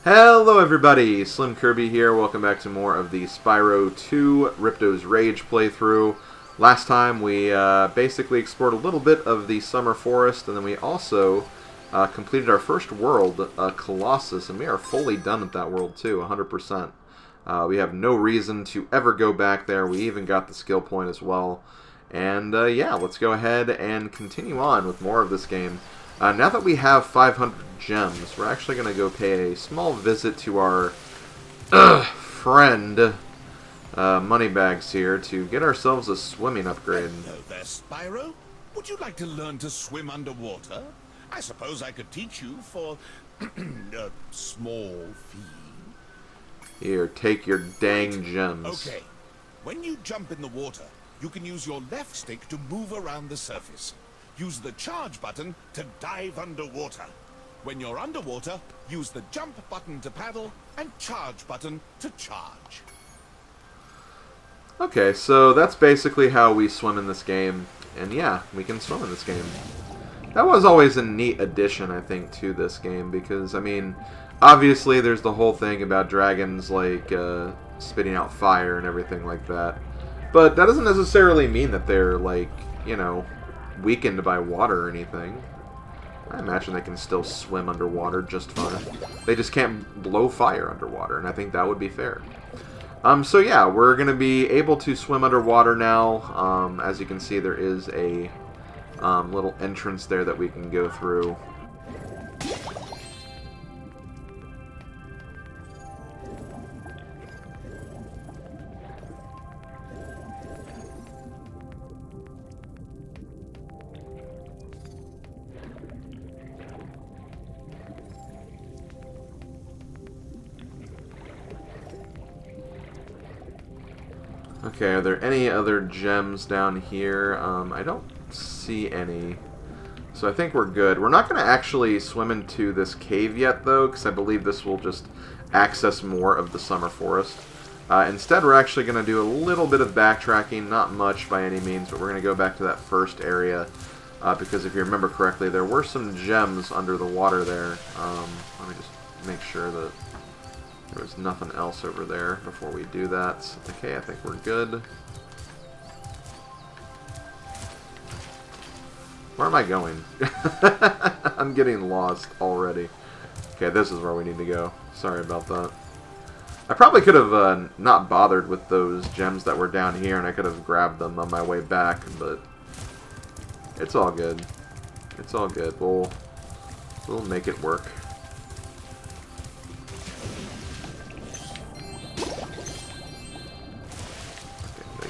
Hello everybody, SlimKirby here. Welcome back to more of the Spyro 2 Ripto's Rage playthrough. Last time we basically explored a little bit of the Summer Forest, and then we also completed our first world, Colossus, and we are fully done with that world too, 100%. We have no reason to ever go back there. We even got the skill point as well. And yeah, let's go ahead and continue on with more of this game. Now that we have 500 gems, we're actually going to go pay a small visit to our friend Moneybags here to get ourselves a swimming upgrade. Hello there, Spyro. Would you like to learn to swim underwater? I suppose I could teach you for a small fee. Here, take your dang gems. Okay. When you jump in the water, you can use your left stick to move around the surface. Use the charge button to dive underwater. When you're underwater, use the jump button to paddle and charge button to charge. Okay, so that's basically how we swim in this game. And yeah, we can swim in this game. That was always a neat addition, I think, to this game. Because, I mean, obviously there's the whole thing about dragons, like, spitting out fire and everything like that. But that doesn't necessarily mean that they're, like, you know, weakened by water or anything. I imagine they can still swim underwater just fine. They just can't blow fire underwater, and I think that would be fair. So yeah, we're going to be able to swim underwater now. As you can see, there is a little entrance there that we can go through. Okay, are there any other gems down here? I don't see any. So I think we're good. We're not going to actually swim into this cave yet, though, because I believe this will just access more of the Summer Forest. Instead, we're actually going to do a little bit of backtracking, not much by any means, but we're going to go back to that first area, because if you remember correctly, there were some gems under the water there. Let me just make sure that there's nothing else over there before we do that. Okay, I think we're good. Where am I going? I'm getting lost already. Okay, this is where we need to go. Sorry about that. I probably could have not bothered with those gems that were down here, and I could have grabbed them on my way back, but it's all good. It's all good. We'll make it work.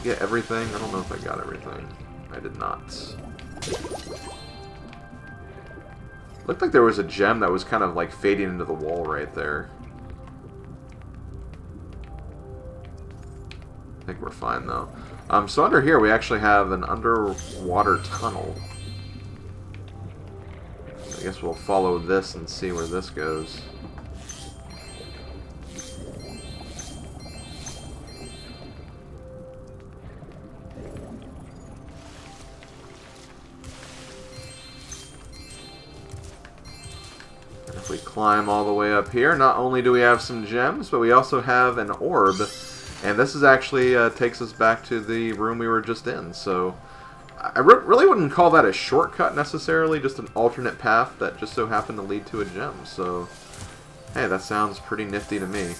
Get everything? I don't know if I got everything. I did not. Looked like there was a gem that was kind of like fading into the wall right there. I think we're fine though. So under here we actually have an underwater tunnel. I guess we'll follow this and see where this goes. If we climb all the way up here, not only do we have some gems, but we also have an orb. And this is actually takes us back to the room we were just in. So I really wouldn't call that a shortcut necessarily, just an alternate path that just so happened to lead to a gem. So, hey, that sounds pretty nifty to me.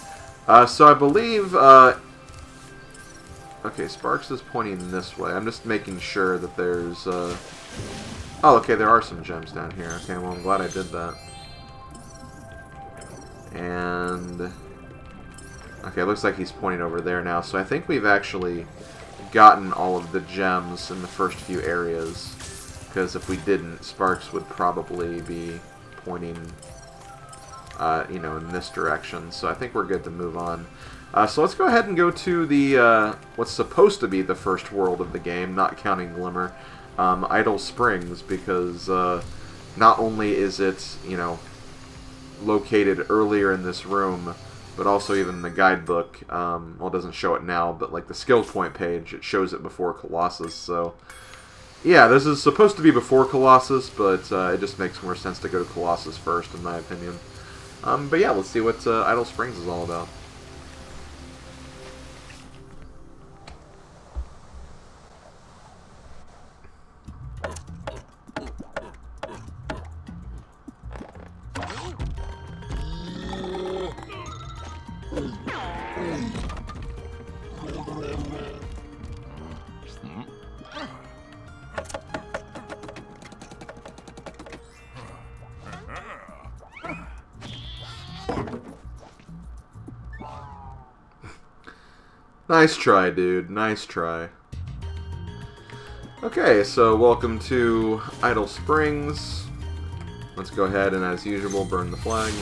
So I believe... okay, Sparks is pointing this way. I'm just making sure that there's... oh, okay, there are some gems down here. Okay, well, I'm glad I did that. And okay, it looks like he's pointing over there now. So I think we've actually gotten all of the gems in the first few areas. Because if we didn't, Sparks would probably be pointing, you know, in this direction. So I think we're good to move on. So let's go ahead and go to the what's supposed to be the first world of the game, not counting Glimmer, Idle Springs, because not only is it, you know, located earlier in this room, but also even in the guidebook, well, it doesn't show it now, but like the skill point page, it shows it before Colossus. So yeah, this is supposed to be before Colossus, but it just makes more sense to go to Colossus first, in my opinion. But yeah, let's see what Idle Springs is all about. Nice try, dude. Nice try. Okay, so welcome to Idle Springs. Let's go ahead and, as usual, burn the flag.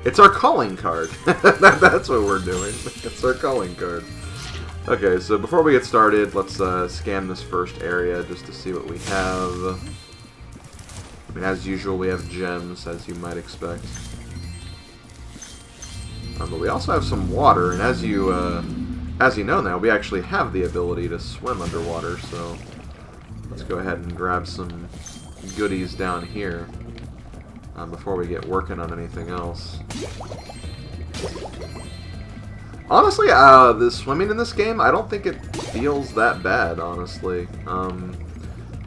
It's our calling card. That's what we're doing. It's our calling card. Okay, so before we get started, let's scan this first area just to see what we have. I mean, as usual, we have gems, as you might expect. But we also have some water, and as you know now, we actually have the ability to swim underwater, so let's go ahead and grab some goodies down here before we get working on anything else. Honestly, the swimming in this game, I don't think it feels that bad, honestly.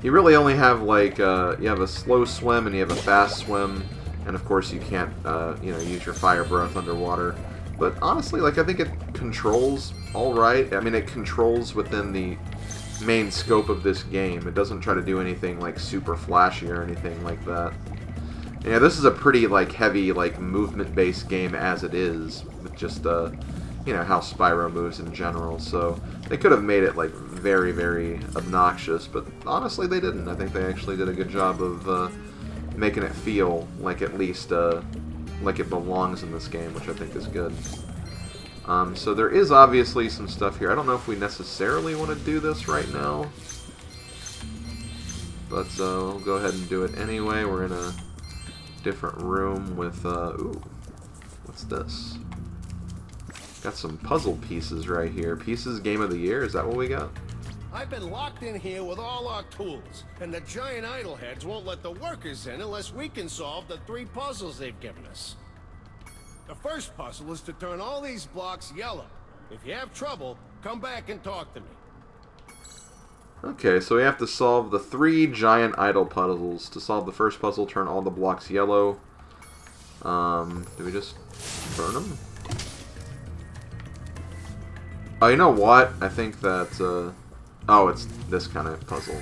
You really only have, like, you have a slow swim and you have a fast swim. And of course you can't, use your fire breath underwater. But honestly, like, I think it controls alright. I mean, it controls within the main scope of this game. It doesn't try to do anything, like, super flashy or anything like that. Yeah, this is a pretty, like, heavy, like, movement-based game as it is. With just, how Spyro moves in general. So they could have made it, like, very, very obnoxious. But honestly, they didn't. I think they actually did a good job of, making it feel like at least like it belongs in this game, which I think is good. So there is obviously some stuff here. I don't know if we necessarily want to do this right now, but we'll go ahead and do it anyway. We're in a different room with ooh, what's this? Got some puzzle pieces right here. Pieces Game of the Year, is that what we got? I've been locked in here with all our tools, and the giant idle heads won't let the workers in unless we can solve the 3 puzzles they've given us. The first puzzle is to turn all these blocks yellow. If you have trouble, come back and talk to me. Okay, so we have to solve the 3 giant idle puzzles. To solve the first puzzle, turn all the blocks yellow. Do we just burn them? Oh, you know what? I think that, oh, it's this kind of puzzle.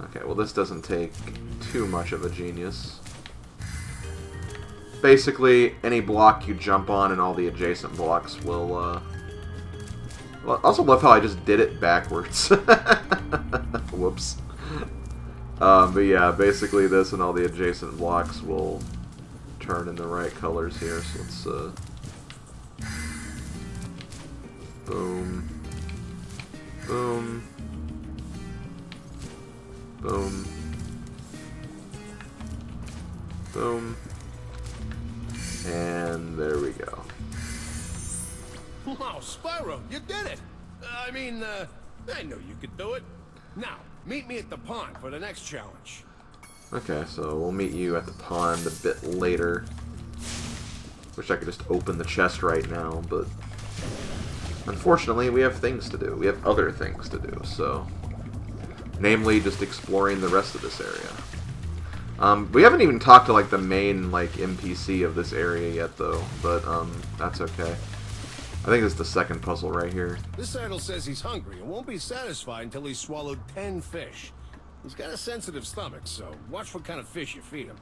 Okay, well this doesn't take too much of a genius. Basically, any block you jump on and all the adjacent blocks will, I also love how I just did it backwards. Whoops. But yeah, basically this and all the adjacent blocks will turn in the right colors here, so let's, boom. Boom. Boom. Boom. And there we go. Wow, Spyro, you did it! I knew you could do it. Now, meet me at the pond for the next challenge. Okay, so we'll meet you at the pond a bit later. Wish I could just open the chest right now, but unfortunately, we have things to do. We have other things to do, so namely just exploring the rest of this area. We haven't even talked to, like, the main, like, NPC of this area yet, though, but, that's okay. I think it's the second puzzle right here. This idol says he's hungry and won't be satisfied until he's swallowed 10 fish. He's got a sensitive stomach, so watch what kind of fish you feed him.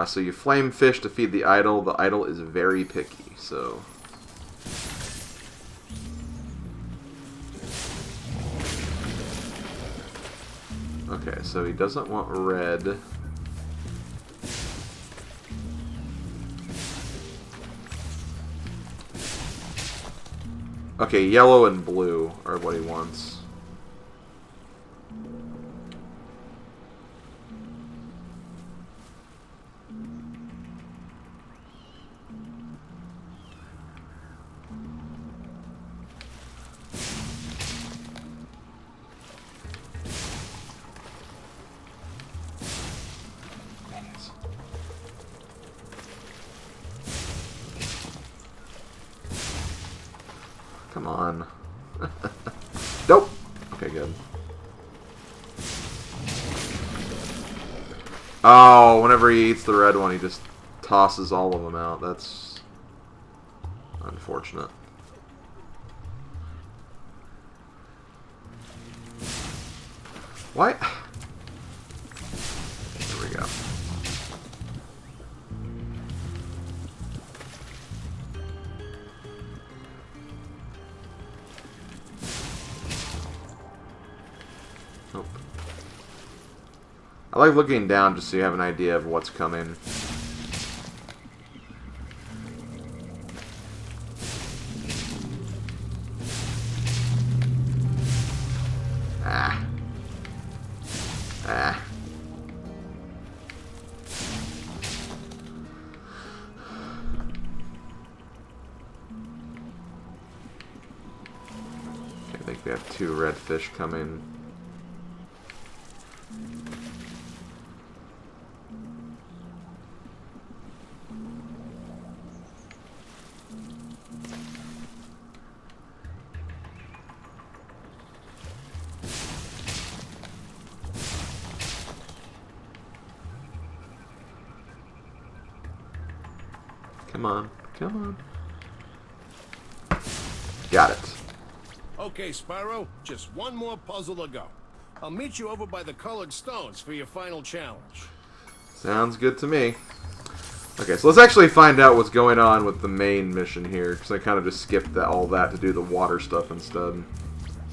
So you flame fish to feed the idol. The idol is very picky, so okay, so he doesn't want red. Okay, yellow and blue are what he wants. Come on. Nope. Okay, good. Oh, whenever he eats the red one, he just tosses all of them out. That's unfortunate. Why? There we go. Nope. I like looking down just so you have an idea of what's coming. Ah. Ah. I think we have 2 red fish coming. Come on, come on. Got it. Okay, Spyro, just one more puzzle to go. I'll meet you over by the colored stones for your final challenge. Sounds good to me. Okay, so let's actually find out what's going on with the main mission here, because I kind of just skipped all that to do the water stuff instead.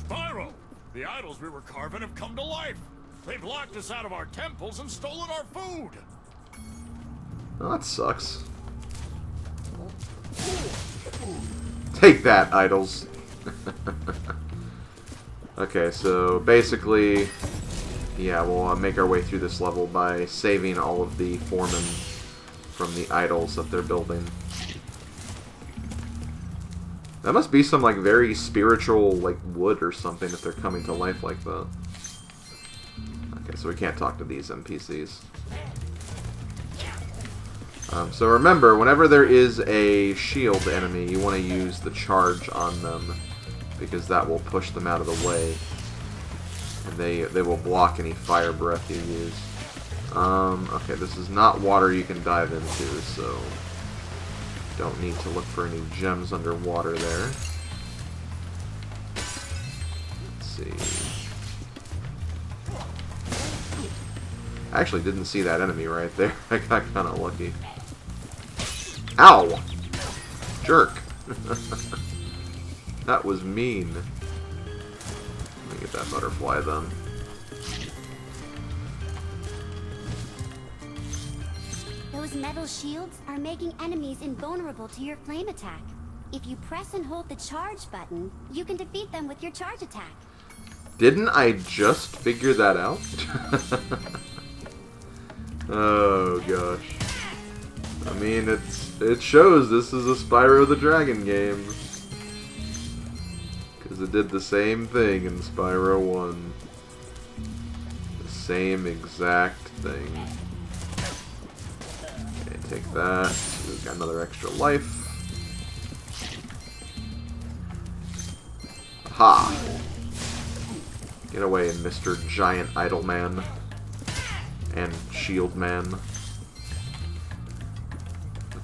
Spyro! The idols we were carving have come to life. They've locked us out of our temples and stolen our food. Oh, that sucks. Take that, idols. Okay, so basically, yeah, we'll make our way through this level by saving all of the foremen from the idols that they're building. That must be some, like, very spiritual, like, wood or something if they're coming to life like that. Okay, so we can't talk to these NPCs. So remember, whenever there is a shield enemy, you want to use the charge on them, because that will push them out of the way, and they will block any fire breath you use. Okay, this is not water you can dive into, so don't need to look for any gems underwater there. Let's see. I actually didn't see that enemy right there. I got kind of lucky. Ow! Jerk. That was mean. Let me get that butterfly then. Those metal shields are making enemies invulnerable to your flame attack. If you press and hold the charge button, you can defeat them with your charge attack. Didn't I just figure that out? Oh gosh. I mean, it shows this is a Spyro the Dragon game. Because it did the same thing in Spyro 1. The same exact thing. Okay, take that. We've got another extra life. Ha! Get away, Mr. Giant Idol Man. And Shield Man.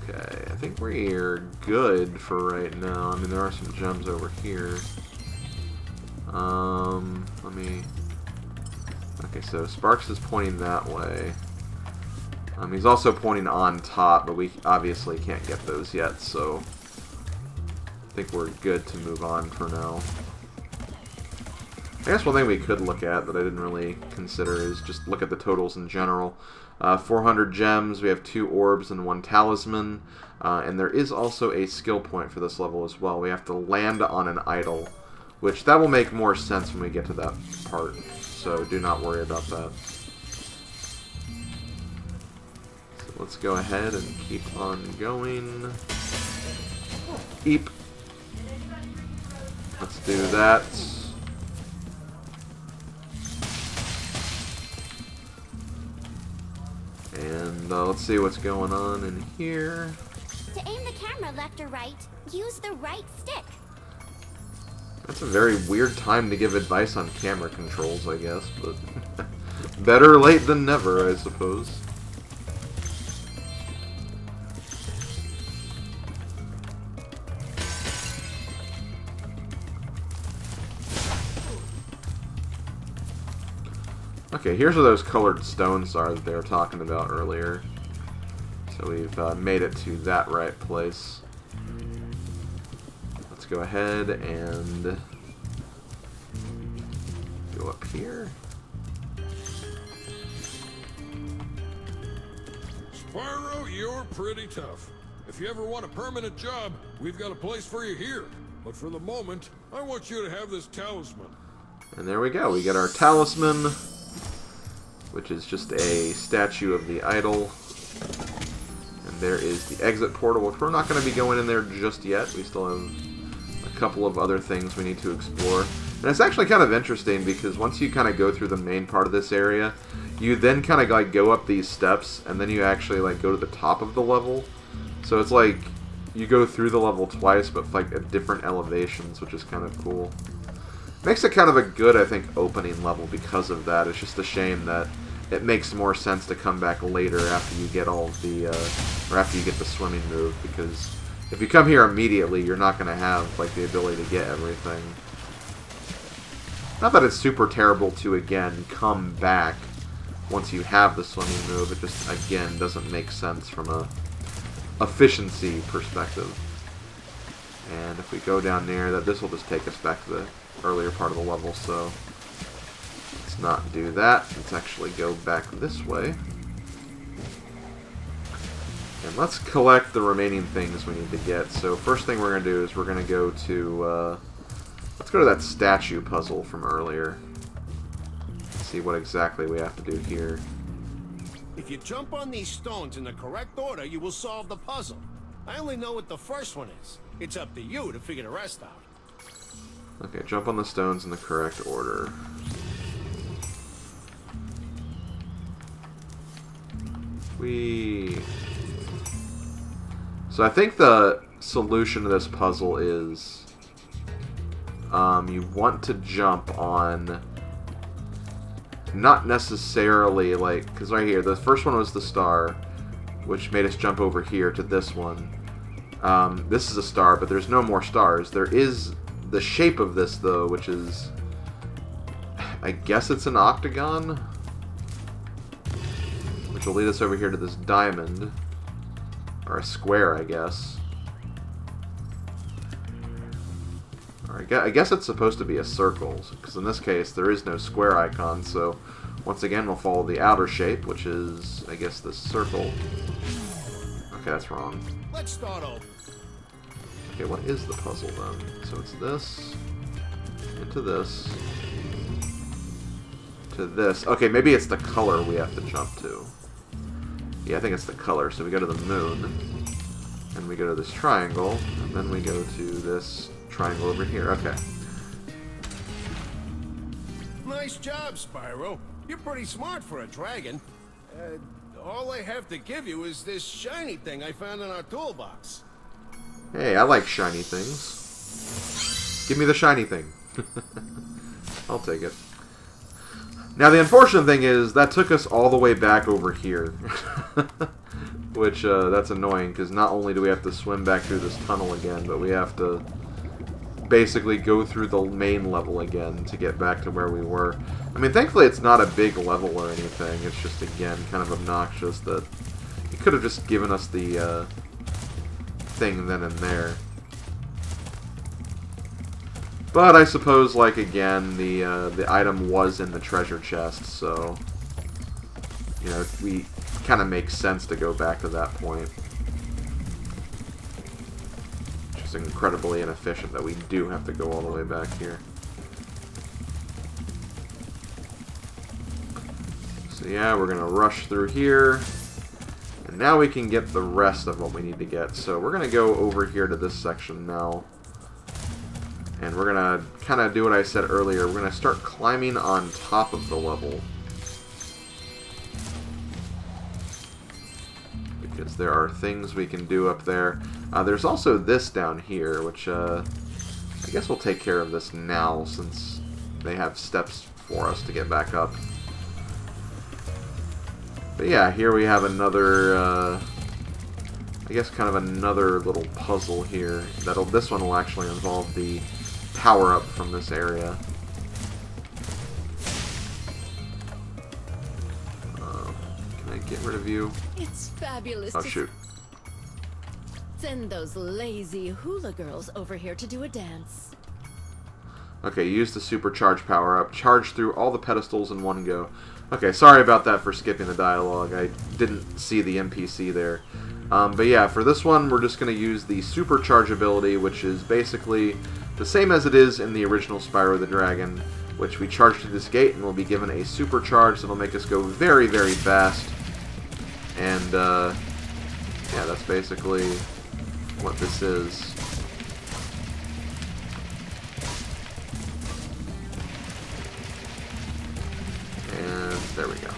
Okay, I think we're good for right now. I mean, there are some gems over here. Let me... Okay, so Sparks is pointing that way. He's also pointing on top, but we obviously can't get those yet, so... I think we're good to move on for now. I guess one thing we could look at that I didn't really consider is just look at the totals in general. 400 gems, we have 2 orbs and 1 talisman, and there is also a skill point for this level as well. We have to land on an idol, which that will make more sense when we get to that part, so do not worry about that. So let's go ahead and keep on going. Eep. Let's do that. And let's see what's going on in here. To aim the camera left or right, use the right stick. That's a very weird time to give advice on camera controls, I guess, but better late than never, I suppose. Okay, here's where those colored stones are that they were talking about earlier. So we've made it to that right place. Let's go ahead and go up here. Spyro, you're pretty tough. If you ever want a permanent job, we've got a place for you here. But for the moment, I want you to have this talisman. And there we go. We get our talisman, which is just a statue of the idol. And there is the exit portal, which we're not going to be going in there just yet. We still have a couple of other things we need to explore. And it's actually kind of interesting because once you kind of go through the main part of this area, you then kind of like go up these steps, and then you actually like go to the top of the level. So it's like you go through the level twice, but like at different elevations, which is kind of cool. Makes it kind of a good, I think, opening level because of that. It's just a shame that it makes more sense to come back later after you get all of the, or after you get the swimming move, because if you come here immediately, you're not going to have, like, the ability to get everything. Not that it's super terrible to, again, come back once you have the swimming move. It just, again, doesn't make sense from a efficiency perspective. And if we go down there, this will just take us back to the earlier part of the level, so let's not do that. Let's actually go back this way. And let's collect the remaining things we need to get. So first thing we're going to do is we're going to go to, let's go to that statue puzzle from earlier. See what exactly we have to do here. If you jump on these stones in the correct order, you will solve the puzzle. I only know what the first one is. It's up to you to figure the rest out. Okay, jump on the stones in the correct order. So I think the solution to this puzzle is you want to jump on, not necessarily like, because right here, the first one was the star, which made us jump over here to this one. This is a star, but there's no more stars. There is the shape of this, though, which is, I guess it's an octagon, which will lead us over here to this diamond, or a square, I guess. Or I guess it's supposed to be a circle, because in this case there is no square icon, so once again we'll follow the outer shape, which is, I guess, this circle. Okay, that's wrong. Let's start over. Okay, what is the puzzle then? So it's this, into this, to this. Okay, maybe it's the color we have to jump to. Yeah, I think it's the color. So we go to the moon, and we go to this triangle, and then we go to this triangle over here. Okay. Nice job, Spyro. You're pretty smart for a dragon. All I have to give you is this shiny thing I found in our toolbox. Hey, I like shiny things. Give me the shiny thing. I'll take it. Now, the unfortunate thing is, that took us all the way back over here. Which, that's annoying, because not only do we have to swim back through this tunnel again, but we have to basically go through the main level again to get back to where we were. I mean, thankfully it's not a big level or anything. It's just, again, kind of obnoxious that it could have just given us the thing then and there. But I suppose, like, again, the item was in the treasure chest, so, you know, we kind of makes sense to go back to that point. Which is incredibly inefficient that we do have to go all the way back here. So yeah, we're going to rush through here. And now we can get the rest of what we need to get. So we're going to go over here to this section now. And we're going to kind of do what I said earlier. We're going to start climbing on top of the level. Because there are things we can do up there. There's also this down here, which I I guess we'll take care of this now, since they have steps for us to get back up. But yeah, here we have another, I guess kind of another little puzzle here. This one will actually involve the power-up from this area. Can I get rid of you? It's fabulous. Oh, shoot. Send those lazy hula girls over here to do a dance. Okay, use the Supercharge power-up. Charge through all the pedestals in one go. Okay, sorry about that for skipping the dialogue. I didn't see the NPC there. But yeah, for this one, we're just going to use the Supercharge ability, which is basically the same as it is in the original Spyro the Dragon, which we charge to this gate and we'll be given a Supercharge that'll make us go very, very fast. And, yeah, that's basically what this is. And there we go.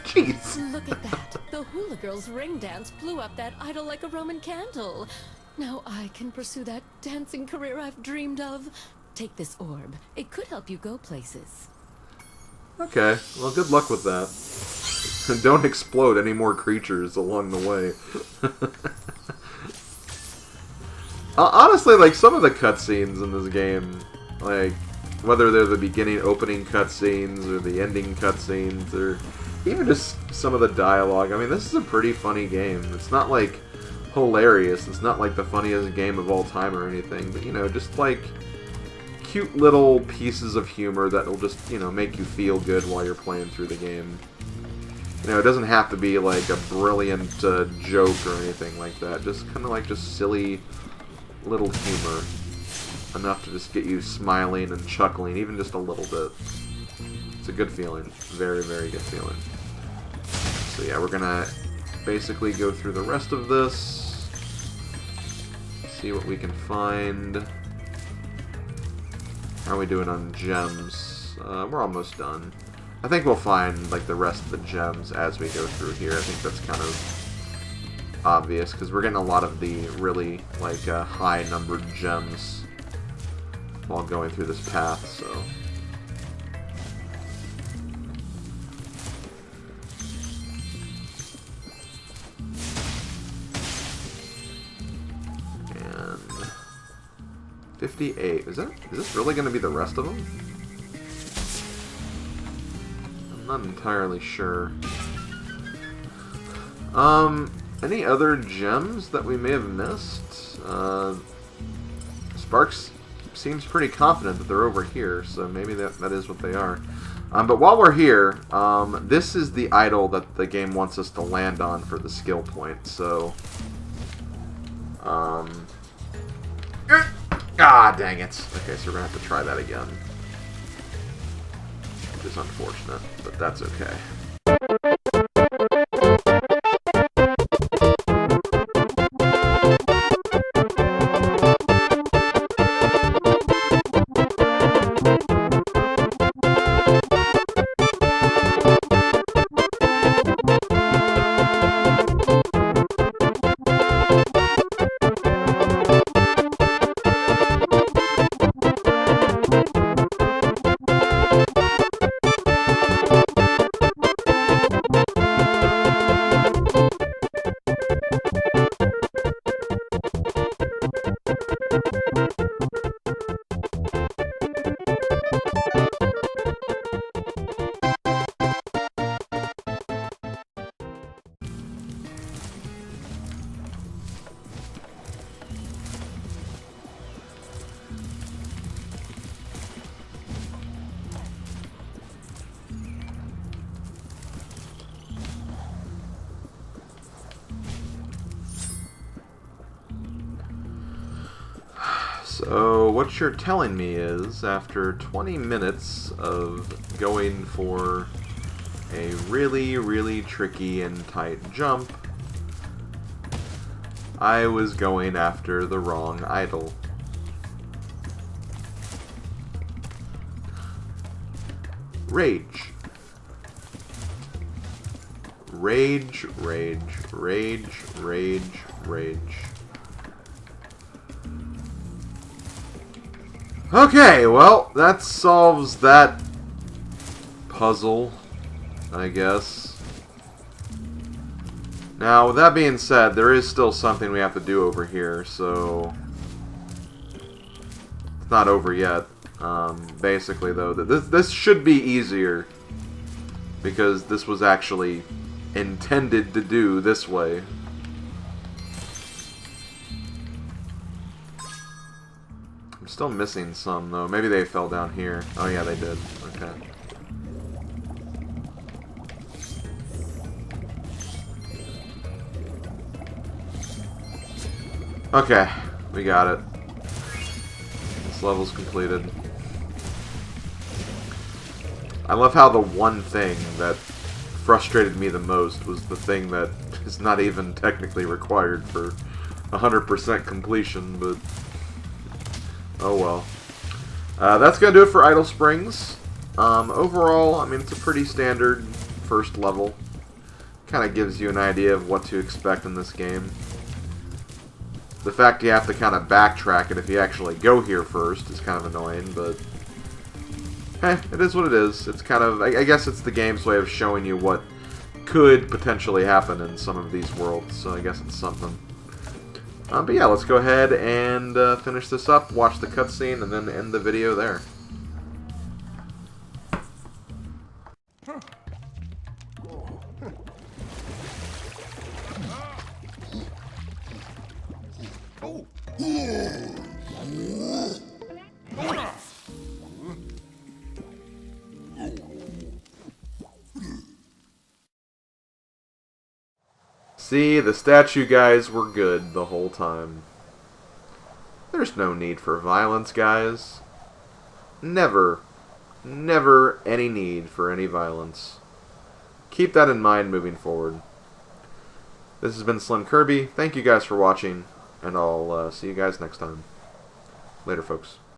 Jeez. Look at that. The hula girls' ring dance blew up that idol like a Roman candle. Now I can pursue that dancing career I've dreamed of. Take this orb. It could help you go places. Okay, well, good luck with that. Don't explode any more creatures along the way. Honestly, like, some of the cutscenes in this game, like, whether they're the beginning opening cutscenes or the ending cutscenes or even just some of the dialogue, I mean, this is a pretty funny game. It's not, like, hilarious. It's not, like, the funniest game of all time or anything, but, you know, just, like, cute little pieces of humor that will just, you know, make you feel good while you're playing through the game. You know, it doesn't have to be, like, a brilliant joke or anything like that. Just kind of, like, just silly little humor. Enough to just get you smiling and chuckling, even just a little bit. It's a good feeling. Very, very good feeling. So yeah, we're gonna basically go through the rest of this. See what we can find. How are we doing on gems? We're almost done. I think we'll find, like, the rest of the gems as we go through here. I think that's kind of obvious, because we're getting a lot of the really, like, high-numbered gems while going through this path, so... And... 58. Is this really going to be the rest of them? I'm not entirely sure. Any other gems that we may have missed? Sparks seems pretty confident that they're over here, so maybe that is what they are. But while we're here, this is the idol that the game wants us to land on for the skill point, so... Ah, dang it. Okay, so we're going to have to try that again. Which is unfortunate, but that's okay. So, what you're telling me is, after 20 minutes of going for a really, really tricky and tight jump, I was going after the wrong idol. Rage. Rage, rage, rage, rage, rage. Okay, well, that solves that puzzle, I guess. Now, with that being said, there is still something we have to do over here, so it's not over yet. Basically, though, this should be easier because this was actually intended to do this way. I'm still missing some, though. Maybe they fell down here. Oh, yeah, they did. Okay. Okay, we got it. This level's completed. I love how the one thing that frustrated me the most was the thing that is not even technically required for 100% completion, but oh well. That's going to do it for Idle Springs. Overall, I mean, it's a pretty standard first level. Kind of gives you an idea of what to expect in this game. The fact you have to kind of backtrack it if you actually go here first is kind of annoying, but it is what it is. It's kind of, I guess it's the game's way of showing you what could potentially happen in some of these worlds, so I guess it's something. But yeah, let's go ahead and finish this up, watch the cutscene, and then end the video there. See, the statue guys were good the whole time. There's no need for violence, guys. Never, never any need for any violence. Keep that in mind moving forward. This has been SlimKirby. Thank you guys for watching, and I'll see you guys next time. Later, folks.